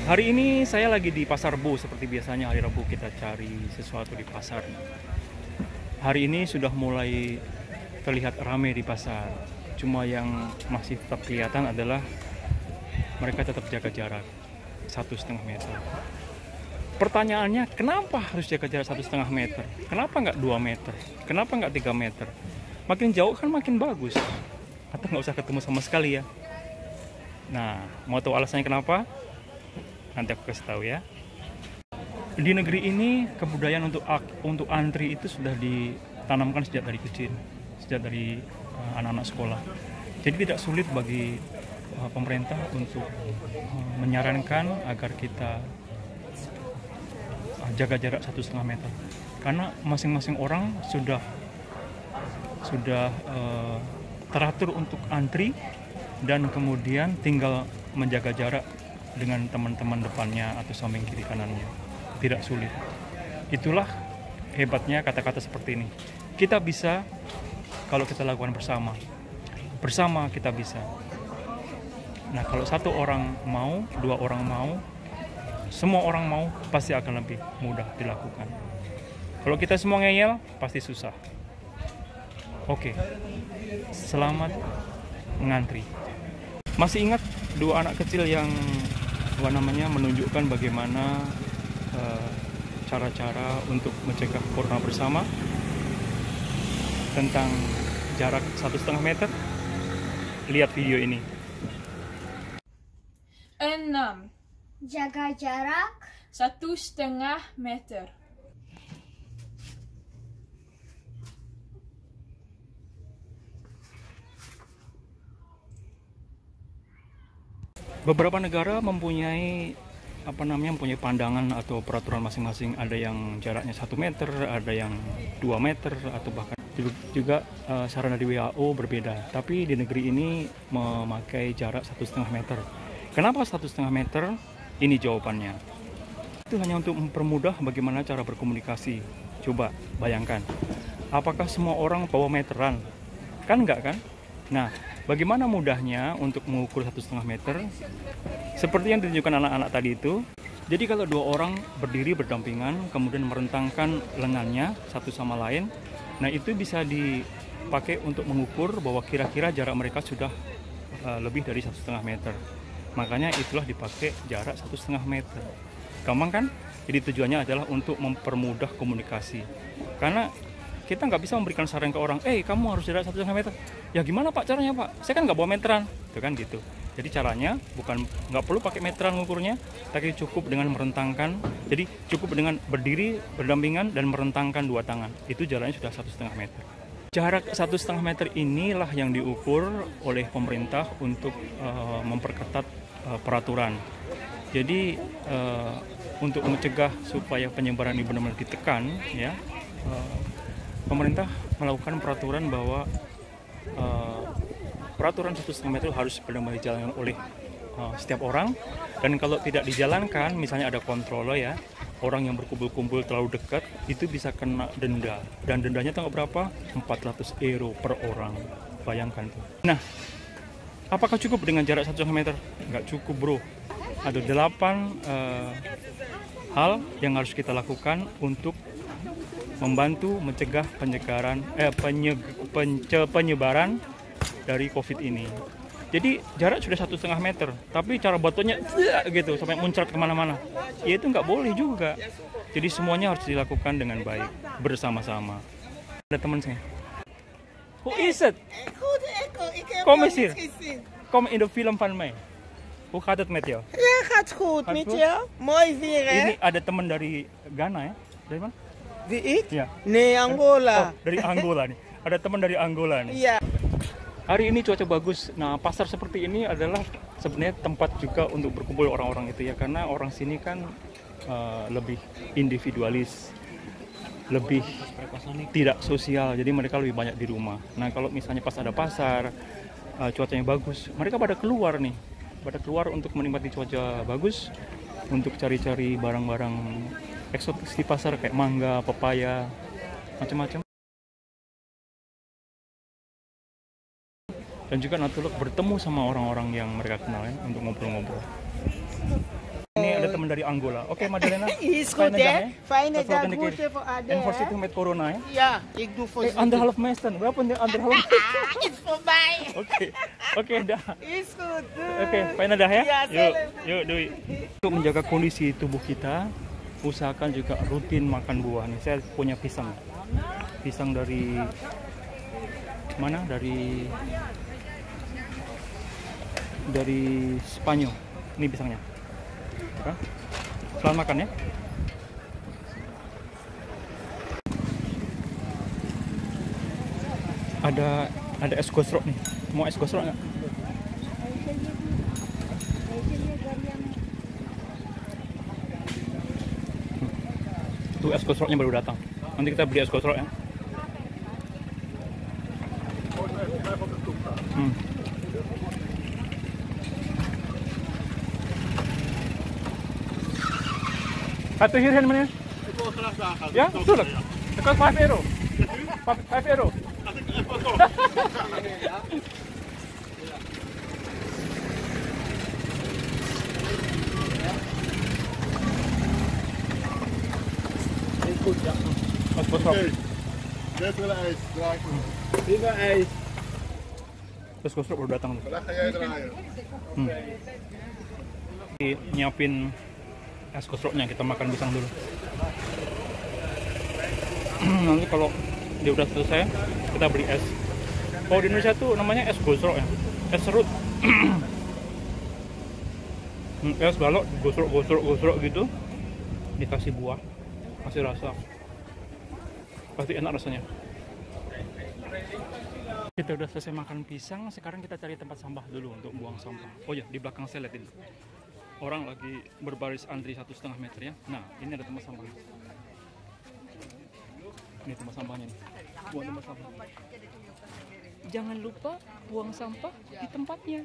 Hari ini saya lagi di Pasar Rebo. Seperti biasanya hari Rabu kita cari sesuatu di pasar. Hari ini sudah mulai terlihat ramai di pasar. Cuma yang masih tetap kelihatan adalah mereka tetap jaga jarak 1,5 meter. Pertanyaannya, kenapa harus jaga jarak 1,5 meter? Kenapa nggak 2 meter? Kenapa nggak 3 meter? Makin jauh kan makin bagus. Atau nggak usah ketemu sama sekali ya. Nah, mau tahu alasannya kenapa? Nanti aku kasih tahu ya. Di negeri ini kebudayaan untuk antri itu sudah ditanamkan sejak dari kecil, sejak dari anak-anak sekolah. Jadi tidak sulit bagi pemerintah untuk menyarankan agar kita jaga jarak 1,5 meter. Karena masing-masing orang sudah teratur untuk antri dan kemudian tinggal menjaga jarak dengan teman-teman depannya atau samping kiri kanannya. Tidak sulit. Itulah hebatnya kata-kata seperti ini. Kita bisa kalau kita lakukan bersama. Bersama kita bisa. Nah, kalau satu orang mau, 2 orang mau, semua orang mau, pasti akan lebih mudah dilakukan. Kalau kita semua ngeyel, pasti susah. Oke. Selamat mengantri. Masih ingat 2 anak kecil yang menunjukkan bagaimana cara-cara untuk mencegah corona bersama tentang jarak 1,5 meter? Lihat video ini. 6. Jaga jarak 1,5 meter. Beberapa negara mempunyai pandangan atau peraturan masing-masing. Ada yang jaraknya 1 meter, ada yang 2 meter, atau bahkan juga saran dari WHO berbeda. Tapi di negeri ini memakai jarak 1,5 meter. Kenapa 1,5 meter? Ini jawabannya. Itu hanya untuk mempermudah bagaimana cara berkomunikasi. Coba bayangkan, apakah semua orang bawa meteran? Kan enggak kan? Nah, bagaimana mudahnya untuk mengukur 1,5 meter? Seperti yang ditunjukkan anak-anak tadi itu. Jadi kalau 2 orang berdiri berdampingan, kemudian merentangkan lengannya satu sama lain, nah itu bisa dipakai untuk mengukur bahwa kira-kira jarak mereka sudah lebih dari 1,5 meter. Makanya itulah dipakai jarak 1,5 meter. Gampang kan? Jadi tujuannya adalah untuk mempermudah komunikasi. Karena kita nggak bisa memberikan saran ke orang, kamu harus jarak 1,5 meter. Ya gimana Pak caranya Pak? Saya kan nggak bawa meteran, itu kan gitu. Jadi caranya nggak perlu pakai meteran ngukurnya, tapi cukup dengan merentangkan. Jadi cukup dengan berdiri berdampingan dan merentangkan 2 tangan. Itu jaraknya sudah 1,5 meter. Jarak 1,5 meter inilah yang diukur oleh pemerintah untuk memperketat peraturan. Jadi untuk mencegah supaya penyebaran ini benar-benar ditekan, ya. Pemerintah melakukan peraturan bahwa peraturan 1,5 meter harus benar-benar dijalankan oleh setiap orang, dan kalau tidak dijalankan, misalnya ada kontrol ya, orang yang berkumpul-kumpul terlalu dekat, itu bisa kena denda, dan dendanya tahu berapa? 400 euro per orang. Bayangkan tuh. Nah, apakah cukup dengan jarak 1,5 meter? Nggak cukup bro. Ada 8 hal yang harus kita lakukan untuk membantu mencegah penyebaran dari COVID ini. Jadi jarak sudah 1,5 meter, tapi cara batunya gitu sampai muncrat kemana-mana. Ya itu nggak boleh juga. Jadi semuanya harus dilakukan dengan baik bersama-sama. Ada teman saya. Who is it? Kom eens hier. Kom in de film van mij. Hoe gaat het met jou? Ja, gaat goed met jou. Mooi weer, hè? Ini ada teman dari Ghana ya? Dari mana? Wie ik? Ya. Nee, Angola. Dari Angola nih. Ada teman dari Angola nih. Ja. Hari ini cuaca bagus. Nah, pasar seperti ini adalah sebenarnya tempat juga untuk berkumpul orang-orang itu ya, karena orang sini kan lebih individualis, lebih tidak sosial. Jadi mereka lebih banyak di rumah. Nah, kalau misalnya pas ada pasar, cuacanya bagus, mereka pada keluar nih. Pada keluar untuk menikmati cuaca bagus, untuk cari-cari barang-barang eksotis di pasar kayak mangga, pepaya, macam-macam. Dan juga naturalog bertemu sama orang-orang yang mereka kenal ya, untuk ngobrol-ngobrol. Ini ada teman dari Angola. Oké, Madalena. Is goed, Fijne dag, hè? Fijne Dat we elkaar dag, een keer- groeten voor Ade, En hè? voorzichtig met corona, hè? Ja, ik doe voorzichtig. Anderhalf meter. Berapa nih anderhalf? Is voorbij. Oke, dah. Is goed, doei. Oke, fijne dag ya. Ya, Yuk, salam. yuk, doi. Untuk menjaga kondisi tubuh kita, usahakan juga rutin makan buah. Nih, saya punya pisang. Pisang dari mana? Dari Spanyol. Ini pisangnya. Oke. Selamat makan ya. Ada es gosrok nih. Mau es gosrok nggak? Tuh es gosroknya baru datang. Nanti kita beli es gosrok ya. Satu hierheen meneer. Ja, tuurlijk. Dat kost 5 euro. 5 euro. Goed, ja. Wat voor grap? Net willen ijs, draai. Liever ijs. Terus gosrok baru datang. Vandaag ga jij draaien. Nyiapin es gosroknya, kita makan pisang dulu. Nanti kalau dia udah selesai, kita beli es. Kalau di Indonesia tuh namanya es gosrok ya, es serut. Es balok, gosrok gitu, dikasih buah, kasih rasa, pasti enak rasanya. Kita udah selesai makan pisang, sekarang kita cari tempat sampah dulu untuk buang sampah. Oh ya, di belakang saya lihat ini. Orang lagi berbaris antri 1,5 meter ya. Nah, ini ada tempat sampah. Ini tempat sampahnya nih. Buang tempat sampah. Jangan lupa buang sampah di tempatnya.